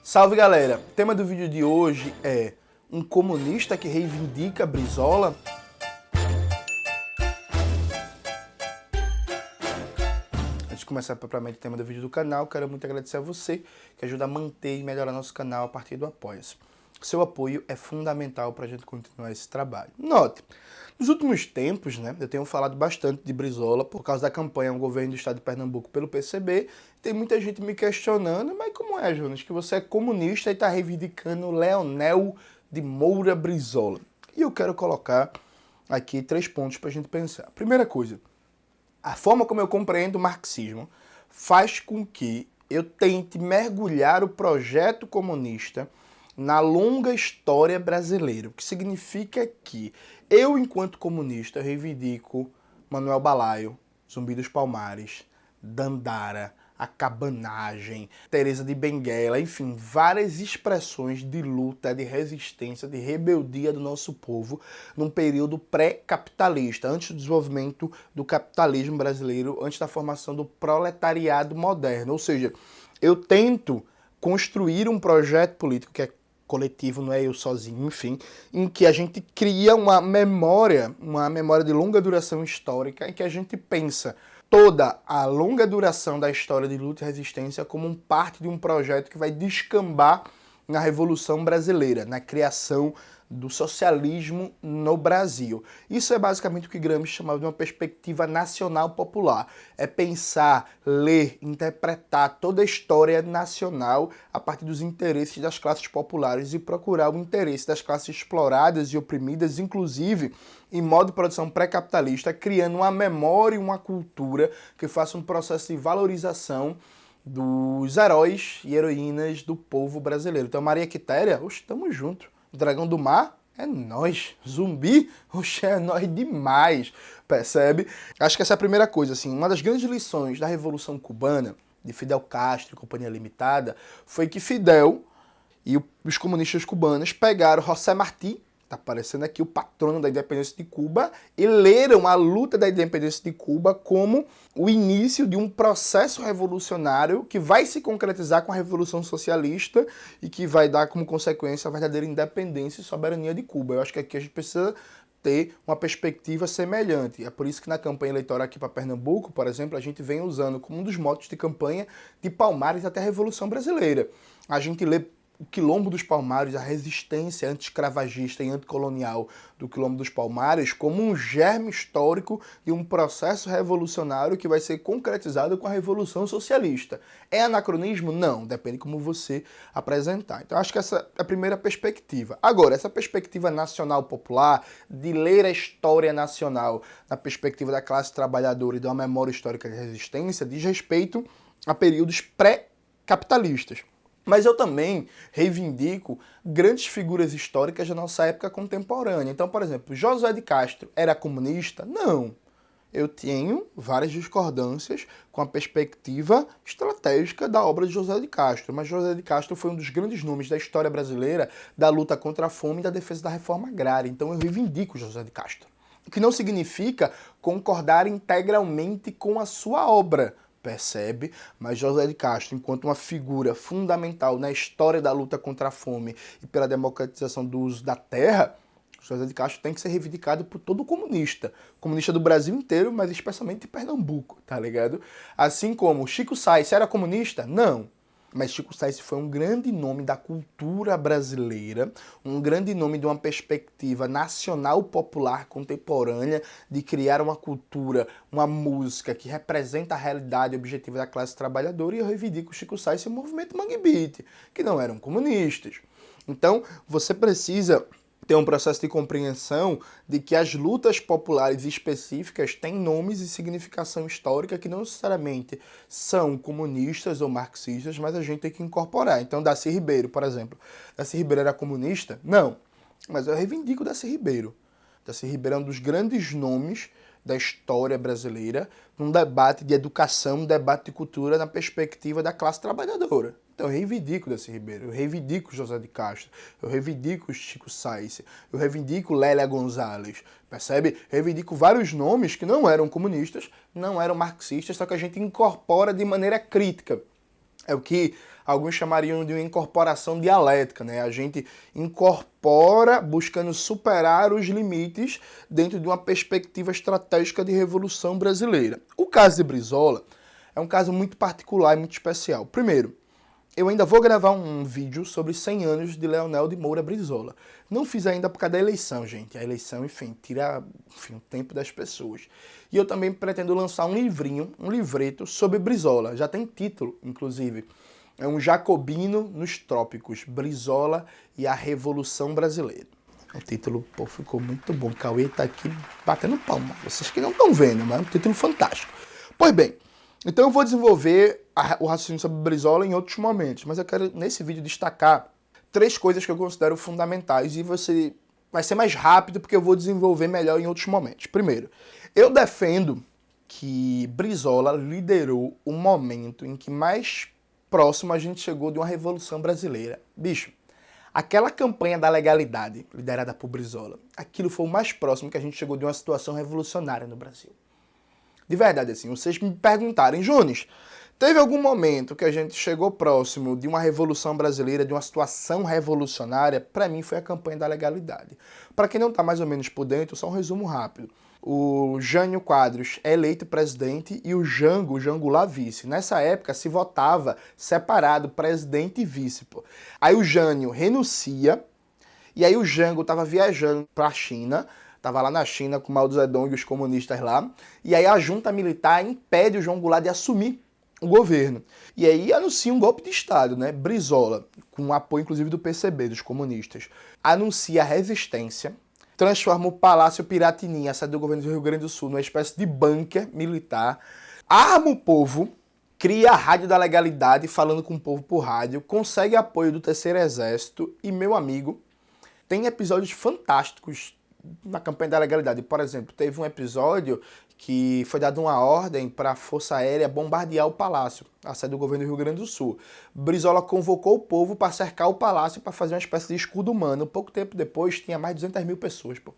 Salve galera! O tema do vídeo de hoje é um comunista que reivindica Brizola? Antes de começar propriamente o tema do vídeo do canal, quero muito agradecer a você que ajuda a manter e melhorar nosso canal a partir do Apoia-se. Seu apoio é fundamental para a gente continuar esse trabalho. Note, nos últimos tempos, eu tenho falado bastante de Brizola por causa da campanha ao governo do estado de Pernambuco pelo PCB. Tem muita gente me questionando, mas como é, Jonas, que você é comunista e está reivindicando Leonel de Moura Brizola? E eu quero colocar aqui 3 pontos para a gente pensar. Primeira coisa, a forma como eu compreendo o marxismo faz com que eu tente mergulhar o projeto comunista na longa história brasileira, o que significa que eu, enquanto comunista, reivindico Manuel Balaio, Zumbi dos Palmares, Dandara, a cabanagem, Teresa de Benguela, enfim, várias expressões de luta, de resistência, de rebeldia do nosso povo num período pré-capitalista, antes do desenvolvimento do capitalismo brasileiro, antes da formação do proletariado moderno. Ou seja, eu tento construir um projeto político que é coletivo, não é eu sozinho, enfim, em que a gente cria uma memória de longa duração histórica, em que a gente pensa toda a longa duração da história de luta e resistência como parte de um projeto que vai descambar na Revolução Brasileira, na criação do socialismo no Brasil. Isso é basicamente o que Gramsci chamava de uma perspectiva nacional popular. É pensar, ler, interpretar toda a história nacional a partir dos interesses das classes populares e procurar o interesse das classes exploradas e oprimidas, inclusive em modo de produção pré-capitalista, criando uma memória e uma cultura que faça um processo de valorização dos heróis e heroínas do povo brasileiro. Então, Maria Quitéria, estamos juntos. Dragão do Mar, é nós. Zumbi, é nós demais, percebe? Acho que essa é a primeira coisa, assim, uma das grandes lições da Revolução Cubana, de Fidel Castro e Companhia Limitada, foi que Fidel e os comunistas cubanos pegaram José Martí, tá aparecendo aqui o patrono da independência de Cuba, e leram a luta da independência de Cuba como o início de um processo revolucionário que vai se concretizar com a Revolução Socialista e que vai dar como consequência a verdadeira independência e soberania de Cuba. Eu acho que aqui a gente precisa ter uma perspectiva semelhante. É por isso que na campanha eleitoral aqui para Pernambuco, por exemplo, a gente vem usando como um dos motos de campanha de Palmares até a Revolução Brasileira. A gente lê o Quilombo dos Palmares, a resistência anti-escravagista e anticolonial do Quilombo dos Palmares como um germe histórico de um processo revolucionário que vai ser concretizado com a Revolução Socialista. É anacronismo? Não, depende como você apresentar. Então acho que essa é a primeira perspectiva. Agora, essa perspectiva nacional popular, de ler a história nacional na perspectiva da classe trabalhadora e de uma memória histórica de resistência, diz respeito a períodos pré-capitalistas. Mas eu também reivindico grandes figuras históricas da nossa época contemporânea. Então, por exemplo, José de Castro era comunista? Não. Eu tenho várias discordâncias com a perspectiva estratégica da obra de José de Castro. Mas José de Castro foi um dos grandes nomes da história brasileira da luta contra a fome e da defesa da reforma agrária. Então eu reivindico José de Castro. O que não significa concordar integralmente com a sua obra, percebe? Mas José de Castro, enquanto uma figura fundamental na história da luta contra a fome e pela democratização do uso da terra, José de Castro tem que ser reivindicado por todo comunista. Comunista do Brasil inteiro, mas especialmente de Pernambuco, tá ligado? Assim como Chico Sainz era comunista? Não. Mas Chico Sainz foi um grande nome da cultura brasileira, um grande nome de uma perspectiva nacional popular contemporânea, de criar uma cultura, uma música que representa a realidade objetiva da classe trabalhadora, e eu reivindico Chico Sainz e o movimento Mangue Beat, que não eram comunistas. Então, você precisa ter um processo de compreensão de que as lutas populares específicas têm nomes e significação histórica que não necessariamente são comunistas ou marxistas, mas a gente tem que incorporar. Então, Darcy Ribeiro, por exemplo. Darcy Ribeiro era comunista? Não. Mas eu reivindico Darcy Ribeiro. Darcy Ribeiro é um dos grandes nomes da história brasileira num debate de educação, um debate de cultura na perspectiva da classe trabalhadora. Então eu reivindico Darcy Ribeiro, eu reivindico José de Castro, eu reivindico Chico Sainz, eu reivindico Lélia Gonzalez, percebe? Eu reivindico vários nomes que não eram comunistas, não eram marxistas, só que a gente incorpora de maneira crítica. É o que alguns chamariam de uma incorporação dialética, né? A gente incorpora buscando superar os limites dentro de uma perspectiva estratégica de revolução brasileira. O caso de Brizola é um caso muito particular e muito especial. Primeiro, eu ainda vou gravar um vídeo sobre 100 anos de Leonel de Moura Brizola. Não fiz ainda por causa da eleição, gente. A eleição, enfim, tira o tempo das pessoas. E eu também pretendo lançar um livrinho, um livreto sobre Brizola. Já tem título, inclusive. É um Jacobino nos Trópicos, Brizola e a Revolução Brasileira. O título, pô, ficou muito bom. O Cauê tá aqui batendo palma. Vocês que não estão vendo, mas é um título fantástico. Pois bem, então eu vou desenvolver o raciocínio sobre Brizola em outros momentos, mas eu quero, nesse vídeo, destacar 3 coisas que eu considero fundamentais e você vai ser mais rápido porque eu vou desenvolver melhor em outros momentos. Primeiro, eu defendo que Brizola liderou o momento em que mais próximo a gente chegou de uma revolução brasileira. Bicho, aquela campanha da legalidade, liderada por Brizola, aquilo foi o mais próximo que a gente chegou de uma situação revolucionária no Brasil. De verdade, assim, vocês me perguntarem, Jones, teve algum momento que a gente chegou próximo de uma revolução brasileira, de uma situação revolucionária? Para mim foi a campanha da legalidade. Para quem não está mais ou menos por dentro, só um resumo rápido. O Jânio Quadros é eleito presidente e o Jango lá vice. Nessa época se votava separado presidente e vice. Pô. Aí o Jânio renuncia e aí o Jango estava viajando para a China. Estava lá na China com Mao Zedong e os comunistas lá. E aí a junta militar impede o João Goulart de assumir o governo. E aí anuncia um golpe de Estado, né? Brizola, com o apoio inclusive do PCB, dos comunistas, anuncia a resistência, transforma o Palácio Piratininha, a sede do governo do Rio Grande do Sul, numa espécie de bunker militar, arma o povo, cria a Rádio da Legalidade, falando com o povo por rádio, consegue apoio do Terceiro Exército e, meu amigo, tem episódios fantásticos na campanha da legalidade. Por exemplo, teve um episódio que foi dada uma ordem para a Força Aérea bombardear o Palácio, a sede do governo do Rio Grande do Sul. Brizola convocou o povo para cercar o Palácio para fazer uma espécie de escudo humano. Pouco tempo depois, tinha mais de 200 mil pessoas, pô,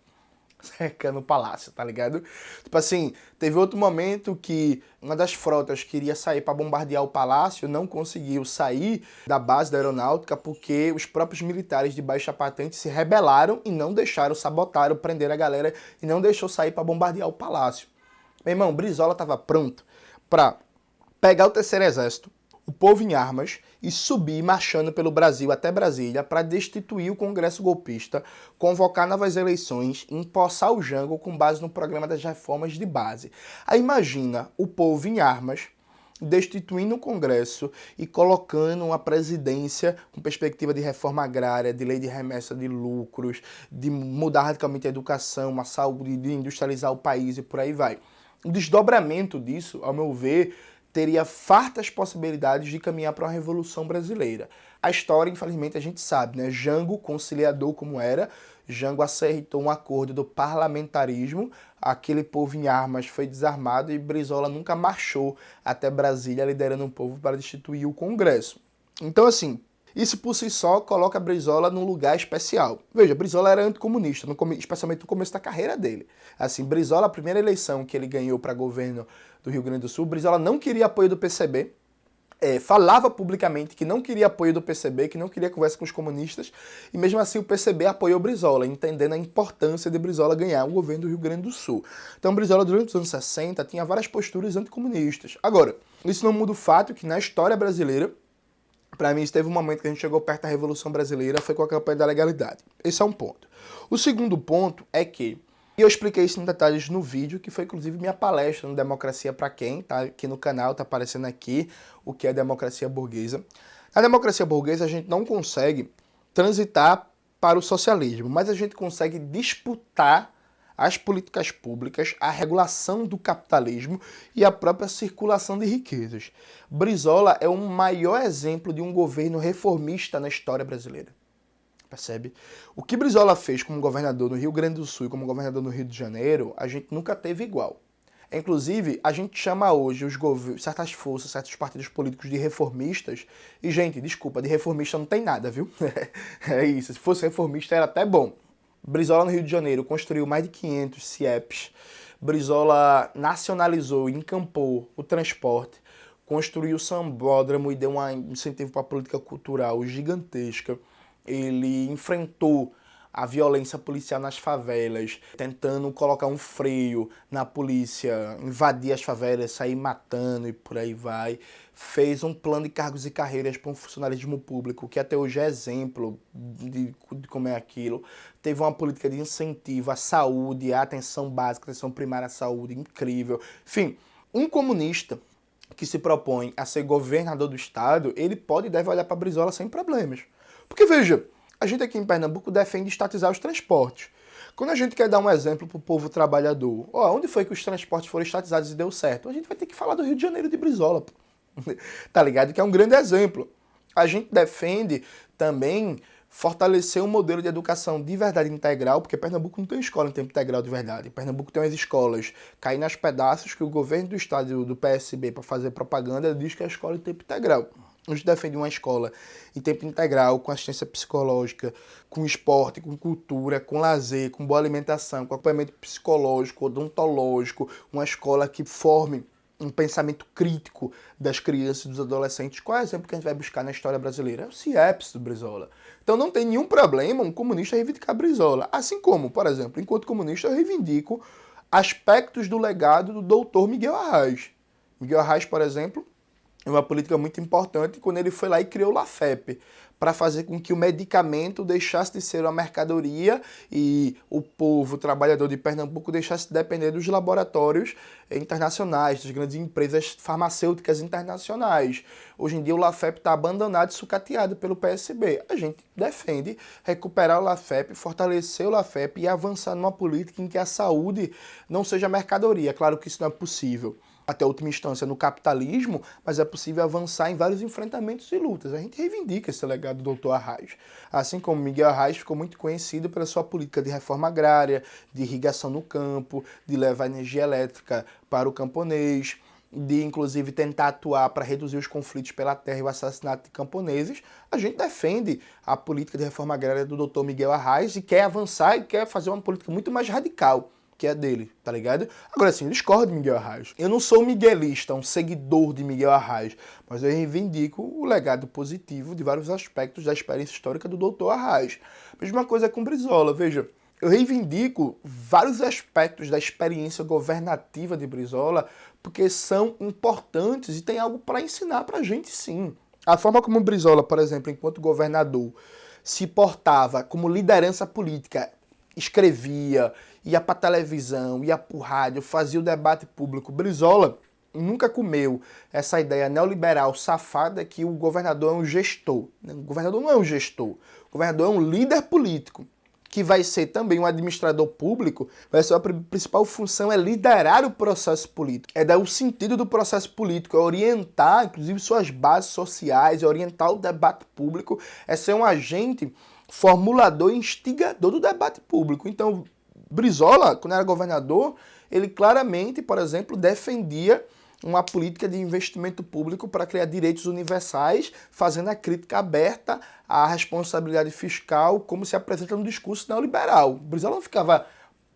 cercando o Palácio, tá ligado? Tipo assim, teve outro momento que uma das frotas que iria sair para bombardear o Palácio não conseguiu sair da base da aeronáutica porque os próprios militares de baixa patente se rebelaram e não deixaram, sabotaram, prenderam a galera e não deixou sair para bombardear o Palácio. Meu irmão, Brizola estava pronto para pegar o Terceiro Exército, o povo em armas, e subir marchando pelo Brasil até Brasília para destituir o Congresso golpista, convocar novas eleições e empossar o Jango com base no programa das reformas de base. Aí imagina o povo em armas, destituindo o Congresso e colocando uma presidência com perspectiva de reforma agrária, de lei de remessa de lucros, de mudar radicalmente a educação, a saúde, de industrializar o país e por aí vai. O desdobramento disso, ao meu ver, teria fartas possibilidades de caminhar para uma revolução brasileira. A história, infelizmente, a gente sabe, né? Jango, conciliador como era, Jango aceitou um acordo do parlamentarismo, aquele povo em armas foi desarmado e Brizola nunca marchou até Brasília liderando um povo para destituir o Congresso. Então, assim, isso por si só coloca Brizola num lugar especial. Veja, Brizola era anticomunista, especialmente no começo da carreira dele. Assim, Brizola, a primeira eleição que ele ganhou para governo do Rio Grande do Sul, Brizola não queria apoio do PCB, falava publicamente que não queria apoio do PCB, que não queria conversa com os comunistas, e mesmo assim o PCB apoiou Brizola, entendendo a importância de Brizola ganhar o governo do Rio Grande do Sul. Então Brizola, durante os anos 60, tinha várias posturas anticomunistas. Agora, isso não muda o fato que na história brasileira, para mim, teve um momento que a gente chegou perto da Revolução Brasileira, foi com a campanha da legalidade. Esse é um ponto. O segundo ponto é que, e eu expliquei isso em detalhes no vídeo, que foi inclusive minha palestra no Democracia para Quem, tá aqui no canal, tá aparecendo aqui o que é democracia burguesa. Na democracia burguesa a gente não consegue transitar para o socialismo, mas a gente consegue disputar as políticas públicas, a regulação do capitalismo e a própria circulação de riquezas. Brizola é o maior exemplo de um governo reformista na história brasileira. Percebe? O que Brizola fez como governador no Rio Grande do Sul e como governador no Rio de Janeiro, a gente nunca teve igual. Inclusive, a gente chama hoje certas forças, certos partidos políticos de reformistas, e, gente, desculpa, de reformista não tem nada, viu? É isso, se fosse reformista era até bom. Brizola no Rio de Janeiro construiu mais de 500 CIEPs. Brizola nacionalizou e encampou o transporte. construiu o Sambódromo e deu um incentivo para a política cultural gigantesca. Ele enfrentou a violência policial nas favelas, tentando colocar um freio na polícia, invadir as favelas, sair matando e por aí vai. Fez um plano de cargos e carreiras para um funcionalismo público, que até hoje é exemplo de como é aquilo. Teve uma política de incentivo à saúde, à atenção básica, atenção primária à saúde, incrível. Enfim, um comunista que se propõe a ser governador do estado, ele pode e deve olhar para Brizola sem problemas. Porque, veja, a gente aqui em Pernambuco defende estatizar os transportes. Quando a gente quer dar um exemplo para o povo trabalhador, onde foi que os transportes foram estatizados e deu certo? A gente vai ter que falar do Rio de Janeiro de Brizola, pô. Tá ligado? Que é um grande exemplo. A gente defende também fortalecer um modelo de educação de verdade integral, porque Pernambuco não tem escola em tempo integral de verdade. Pernambuco tem umas escolas caindo aos pedaços que o governo do estado do PSB, para fazer propaganda, diz que é a escola em tempo integral. A gente defende uma escola em tempo integral, com assistência psicológica, com esporte, com cultura, com lazer, com boa alimentação, com acompanhamento psicológico, odontológico, uma escola que forme um pensamento crítico das crianças e dos adolescentes. Qual é o exemplo que a gente vai buscar na história brasileira? É o CIEPS do Brizola. Então não tem nenhum problema um comunista reivindicar Brizola. Assim como, por exemplo, enquanto comunista eu reivindico aspectos do legado do doutor Miguel Arraes. Miguel Arraes, por exemplo, é uma política muito importante quando ele foi lá e criou o LAFEP, para fazer com que o medicamento deixasse de ser uma mercadoria e o povo, o trabalhador de Pernambuco, deixasse de depender dos laboratórios internacionais, das grandes empresas farmacêuticas internacionais. Hoje em dia o LAFEP está abandonado e sucateado pelo PSB. A gente defende recuperar o LAFEP, fortalecer o LAFEP e avançar numa política em que a saúde não seja mercadoria. Claro que isso não é possível até a última instância no capitalismo, mas é possível avançar em vários enfrentamentos e lutas. A gente reivindica esse legado do Dr. Arraes. Assim como Miguel Arraes ficou muito conhecido pela sua política de reforma agrária, de irrigação no campo, de levar energia elétrica para o camponês, de inclusive tentar atuar para reduzir os conflitos pela terra e o assassinato de camponeses. A gente defende a política de reforma agrária do Dr. Miguel Arraes e quer avançar e quer fazer uma política muito mais radical, que é dele, tá ligado? Agora sim, eu discordo de Miguel Arraes. Eu não sou um miguelista, um seguidor de Miguel Arraes, mas eu reivindico o legado positivo de vários aspectos da experiência histórica do Dr. Arraes. Mesma coisa com Brizola, veja, eu reivindico vários aspectos da experiência governativa de Brizola porque são importantes e tem algo para ensinar pra gente, sim. A forma como Brizola, por exemplo, enquanto governador, se portava como liderança política, escrevia, ia pra televisão, ia pro rádio, fazia o debate público. Brizola nunca comeu essa ideia neoliberal safada que o governador é um gestor. O governador não é um gestor. O governador é um líder político, que vai ser também um administrador público, mas a sua principal função é liderar o processo político. É dar o sentido do processo político, é orientar, inclusive, suas bases sociais, é orientar o debate público, é ser um agente formulador e instigador do debate público. Então, Brizola, quando era governador, ele claramente, por exemplo, defendia uma política de investimento público para criar direitos universais, fazendo a crítica aberta à responsabilidade fiscal, como se apresenta no discurso neoliberal. Brizola não ficava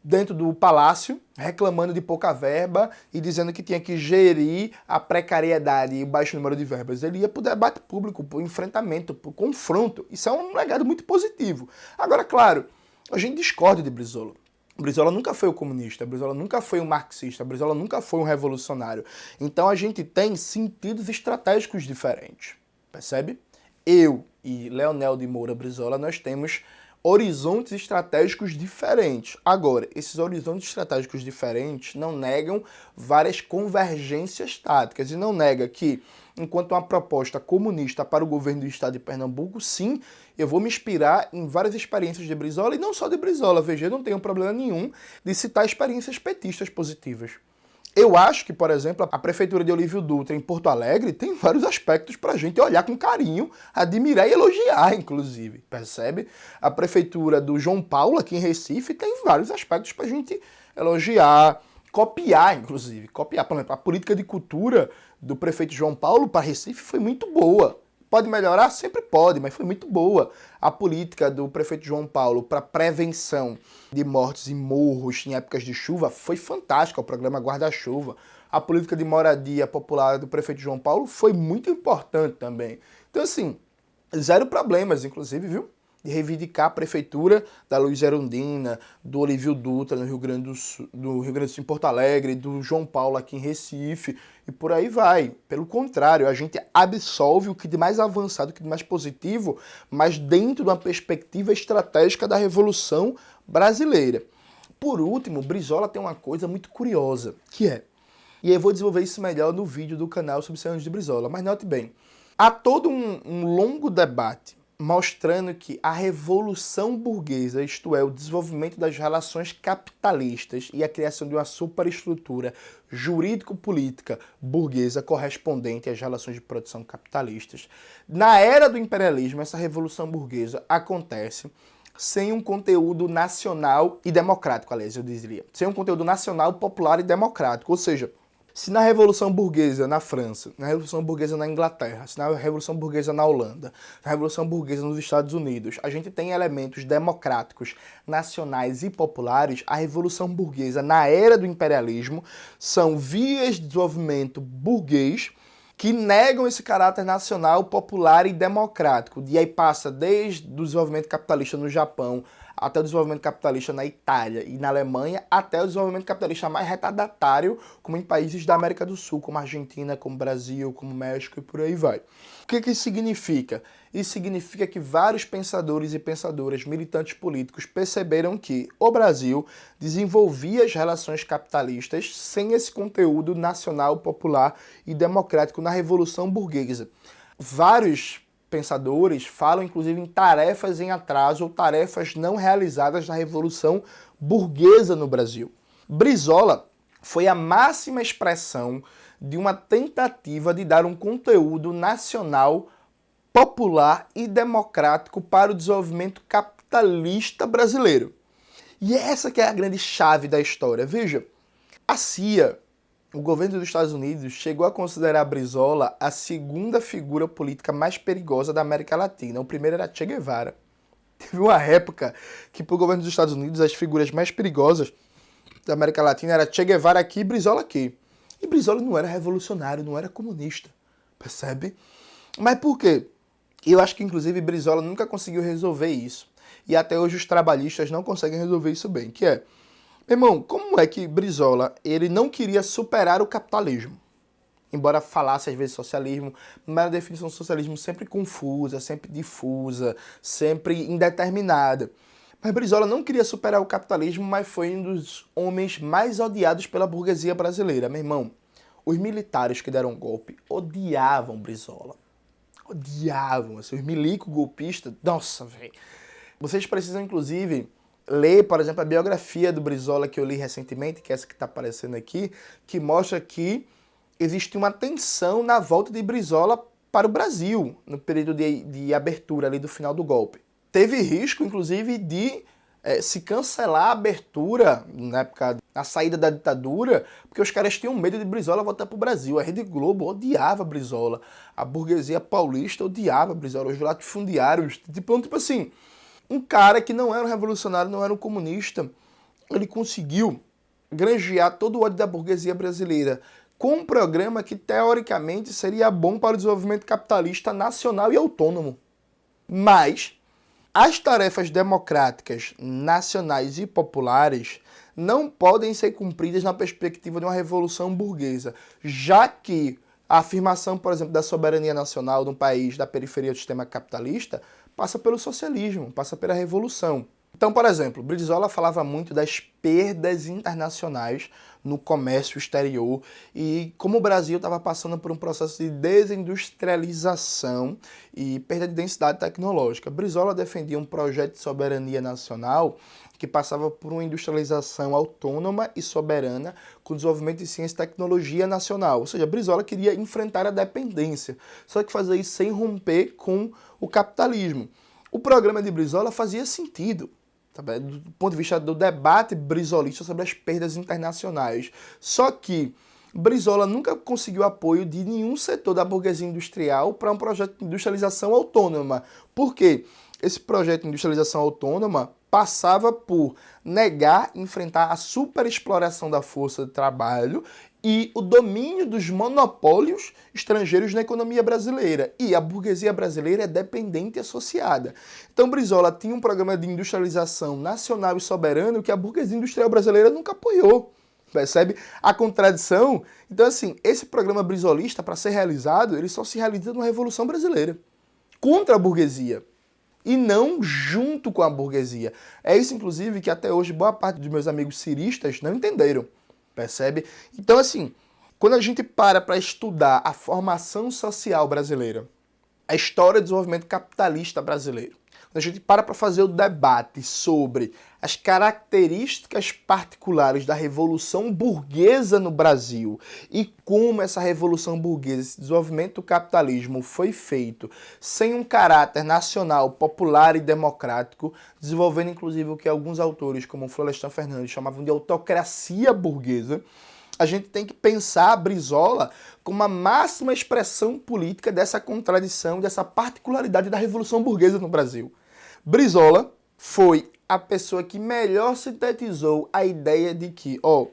dentro do palácio reclamando de pouca verba e dizendo que tinha que gerir a precariedade e o baixo número de verbas. Ele ia para o debate público, para o enfrentamento, para o confronto. Isso é um legado muito positivo. Agora, claro, a gente discorda de Brizola. Brizola nunca foi um comunista, Brizola nunca foi um marxista, Brizola nunca foi um revolucionário. Então a gente tem sentidos estratégicos diferentes, percebe? Eu e Leonel de Moura Brizola, nós temos horizontes estratégicos diferentes. Agora, esses horizontes estratégicos diferentes não negam várias convergências táticas e não nega que, enquanto uma proposta comunista para o governo do estado de Pernambuco, sim, eu vou me inspirar em várias experiências de Brizola, e não só de Brizola, veja, eu não tenho problema nenhum de citar experiências petistas positivas. Eu acho que, por exemplo, a prefeitura de Olívio Dutra, em Porto Alegre, tem vários aspectos para a gente olhar com carinho, admirar e elogiar, inclusive, percebe? A prefeitura do João Paulo, aqui em Recife, tem vários aspectos para a gente elogiar, copiar, inclusive. Copiar, por exemplo, a política de cultura do prefeito João Paulo para Recife foi muito boa. Pode melhorar? Sempre pode, mas foi muito boa. A política do prefeito João Paulo para prevenção de mortes em morros em épocas de chuva foi fantástica. O programa Guarda-Chuva. a política de moradia popular do prefeito João Paulo foi muito importante também. Então, assim, zero problemas, inclusive, viu? De reivindicar a prefeitura da Luiz Erundina, do Olívio Dutra no Rio Grande do Sul, em Porto Alegre, do João Paulo aqui em Recife, e por aí vai. Pelo contrário, a gente absolve o que de mais avançado, o que de mais positivo, mas dentro de uma perspectiva estratégica da Revolução Brasileira. Por último, Brizola tem uma coisa muito curiosa, que é, e eu vou desenvolver isso melhor no vídeo do canal sobre 100 anos de Brizola, mas note bem, há todo um longo debate mostrando que a revolução burguesa, isto é, o desenvolvimento das relações capitalistas e a criação de uma superestrutura jurídico-política burguesa correspondente às relações de produção capitalistas. Na era do imperialismo, essa revolução burguesa acontece sem um conteúdo nacional e democrático, aliás, eu diria. Sem um conteúdo nacional, popular e democrático, ou seja, se na Revolução Burguesa na França, na Revolução Burguesa na Inglaterra, se na Revolução Burguesa na Holanda, na Revolução Burguesa nos Estados Unidos, a gente tem elementos democráticos, nacionais e populares, a Revolução Burguesa na era do imperialismo são vias de desenvolvimento burguês que negam esse caráter nacional, popular e democrático. E aí passa desde o desenvolvimento capitalista no Japão, até o desenvolvimento capitalista na Itália e na Alemanha, até o desenvolvimento capitalista mais retardatário, como em países da América do Sul, como Argentina, como Brasil, como México e por aí vai. O que isso significa? Isso significa que vários pensadores e pensadoras, militantes políticos, perceberam que o Brasil desenvolvia as relações capitalistas sem esse conteúdo nacional, popular e democrático na Revolução Burguesa. Vários pensadores falam, inclusive, em tarefas em atraso ou tarefas não realizadas na Revolução Burguesa no Brasil. Brizola foi a máxima expressão de uma tentativa de dar um conteúdo nacional, popular e democrático para o desenvolvimento capitalista brasileiro. E essa que é a grande chave da história. Veja, a CIA, o governo dos Estados Unidos, chegou a considerar Brizola a segunda figura política mais perigosa da América Latina. O primeiro era Che Guevara. Teve uma época que, para o governo dos Estados Unidos, as figuras mais perigosas da América Latina eram Che Guevara aqui e Brizola aqui. E Brizola não era revolucionário, não era comunista. Percebe? Mas por quê? Eu acho que, inclusive, Brizola nunca conseguiu resolver isso. E até hoje os trabalhistas não conseguem resolver isso bem, que é, meu irmão, como é que Brizola ele não queria superar o capitalismo? Embora falasse às vezes socialismo, mas a definição de socialismo sempre confusa, sempre difusa, sempre indeterminada. Mas Brizola não queria superar o capitalismo, mas foi um dos homens mais odiados pela burguesia brasileira. Meu irmão, os militares que deram golpe odiavam Brizola. Odiavam, assim, os milico golpistas, nossa, velho. Vocês precisam, inclusive, ler, por exemplo, a biografia do Brizola que eu li recentemente, que é essa que está aparecendo aqui, que mostra que existe uma tensão na volta de Brizola para o Brasil, no período de abertura ali do final do golpe. Teve risco, inclusive, de se cancelar a abertura, na época, na saída da ditadura, porque os caras tinham medo de Brizola voltar para o Brasil. A Rede Globo odiava Brizola, a burguesia paulista odiava Brizola, os latifundiários, tipo assim, um cara que não era um revolucionário, não era um comunista, ele conseguiu granjear todo o ódio da burguesia brasileira com um programa que, teoricamente, seria bom para o desenvolvimento capitalista nacional e autônomo. Mas as tarefas democráticas, nacionais e populares não podem ser cumpridas na perspectiva de uma revolução burguesa, já que a afirmação, por exemplo, da soberania nacional de um país da periferia do sistema capitalista passa pelo socialismo, passa pela revolução. Então, por exemplo, Brizola falava muito das perdas internacionais no comércio exterior e como o Brasil estava passando por um processo de desindustrialização e perda de densidade tecnológica. Brizola defendia um projeto de soberania nacional que passava por uma industrialização autônoma e soberana com desenvolvimento de ciência e tecnologia nacional. Ou seja, Brizola queria enfrentar a dependência, só que fazer isso sem romper com o capitalismo. O programa de Brizola fazia sentido, do ponto de vista do debate brizolista sobre as perdas internacionais. Só que Brizola nunca conseguiu apoio de nenhum setor da burguesia industrial para um projeto de industrialização autônoma. Por quê? Esse projeto de industrialização autônoma passava por negar, enfrentar a superexploração da força de trabalho e o domínio dos monopólios estrangeiros na economia brasileira. E a burguesia brasileira é dependente e associada. Então Brizola tinha um programa de industrialização nacional e soberano que a burguesia industrial brasileira nunca apoiou. Percebe a contradição? Então, assim, esse programa brizolista, para ser realizado, ele só se realiza numa Revolução Brasileira, contra a burguesia, e não junto com a burguesia. É isso, inclusive, que até hoje boa parte dos meus amigos ciristas não entenderam. Percebe? Então, assim, quando a gente para estudar a formação social brasileira, a história do desenvolvimento capitalista brasileiro, quando a gente para fazer o debate sobre as características particulares da Revolução Burguesa no Brasil e como essa Revolução Burguesa, esse desenvolvimento do capitalismo foi feito sem um caráter nacional, popular e democrático, desenvolvendo inclusive o que alguns autores, como Florestan Fernandes, chamavam de autocracia burguesa, a gente tem que pensar a Brizola como a máxima expressão política dessa contradição, dessa particularidade da Revolução Burguesa no Brasil. Brizola foi a pessoa que melhor sintetizou a ideia de que, a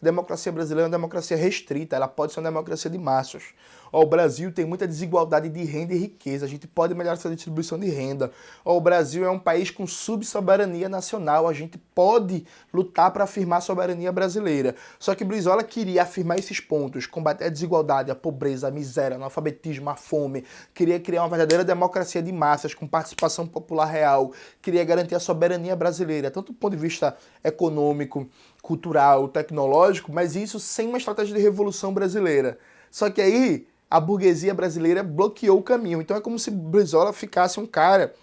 democracia brasileira é uma democracia restrita, ela pode ser uma democracia de massas. O Brasil tem muita desigualdade de renda e riqueza, a gente pode melhorar essa distribuição de renda. O Brasil é um país com subsoberania nacional, a gente pode lutar para afirmar a soberania brasileira. Só que Brizola queria afirmar esses pontos, combater a desigualdade, a pobreza, a miséria, o analfabetismo, a fome, queria criar uma verdadeira democracia de massas com participação popular real, queria garantir a soberania brasileira, tanto do ponto de vista econômico, cultural, tecnológico, mas isso sem uma estratégia de revolução brasileira. Só que aí a burguesia brasileira bloqueou o caminho. Então é como se Brizola ficasse um cara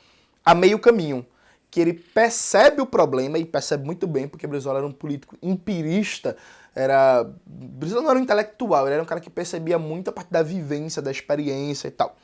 a meio caminho, que ele percebe o problema, e percebe muito bem, porque Brizola era um político empirista, Brizola não era um intelectual, ele era um cara que percebia muito a parte da vivência, da experiência e tal.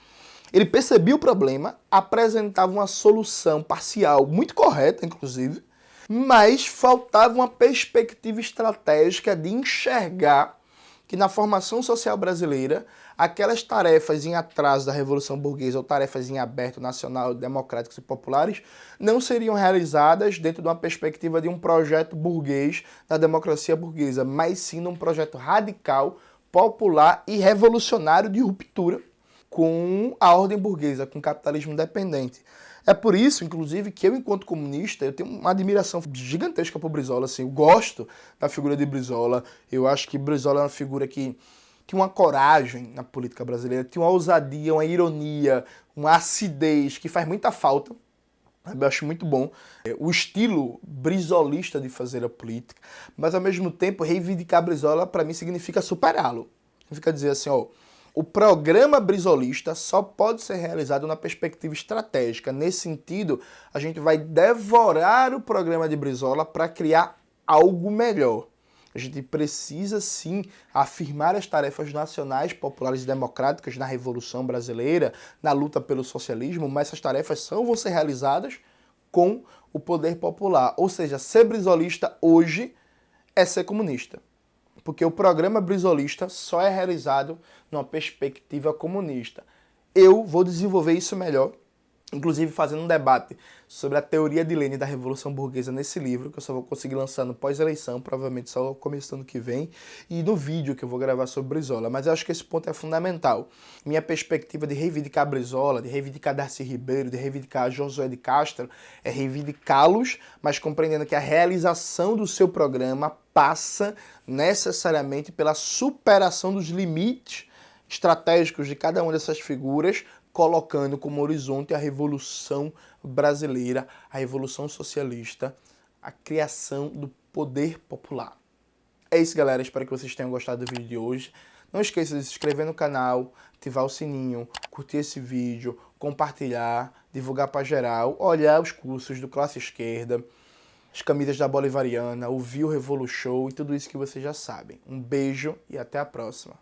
Ele percebia o problema, apresentava uma solução parcial, muito correta, inclusive, mas faltava uma perspectiva estratégica de enxergar que na formação social brasileira, aquelas tarefas em atraso da Revolução Burguesa ou tarefas em aberto, nacional, democráticas e populares não seriam realizadas dentro de uma perspectiva de um projeto burguês da democracia burguesa, mas sim num projeto radical, popular e revolucionário de ruptura com a ordem burguesa, com o capitalismo dependente. É por isso, inclusive, que eu, enquanto comunista, eu tenho uma admiração gigantesca por Brizola, assim, eu gosto da figura de Brizola, eu acho que Brizola é uma figura que tinha uma coragem na política brasileira, tinha uma ousadia, uma ironia, uma acidez que faz muita falta, eu acho muito bom o estilo brizolista de fazer a política, mas ao mesmo tempo reivindicar Brizola para mim significa superá-lo, significa dizer assim, o programa brizolista só pode ser realizado na perspectiva estratégica. Nesse sentido, a gente vai devorar o programa de Brizola para criar algo melhor. A gente precisa, sim, afirmar as tarefas nacionais, populares e democráticas na Revolução Brasileira, na luta pelo socialismo, mas essas tarefas só vão ser realizadas com o poder popular. Ou seja, ser brizolista hoje é ser comunista. Porque o programa brizolista só é realizado numa perspectiva comunista. Eu vou desenvolver isso melhor, inclusive fazendo um debate sobre a teoria de Lênin da Revolução Burguesa nesse livro, que eu só vou conseguir lançar no pós-eleição, provavelmente só começo do ano que vem, e no vídeo que eu vou gravar sobre Brizola. Mas eu acho que esse ponto é fundamental. Minha perspectiva de reivindicar Brizola, de reivindicar Darcy Ribeiro, de reivindicar Josué de Castro, é reivindicá-los, mas compreendendo que a realização do seu programa passa necessariamente pela superação dos limites estratégicos de cada uma dessas figuras, colocando como horizonte a Revolução Brasileira, a Revolução Socialista, a criação do poder popular. É isso, galera. Espero que vocês tenham gostado do vídeo de hoje. Não esqueça de se inscrever no canal, ativar o sininho, curtir esse vídeo, compartilhar, divulgar para geral, olhar os cursos do Classe Esquerda, as camisas da Bolivariana, ouvir o Revolu Show e tudo isso que vocês já sabem. Um beijo e até a próxima.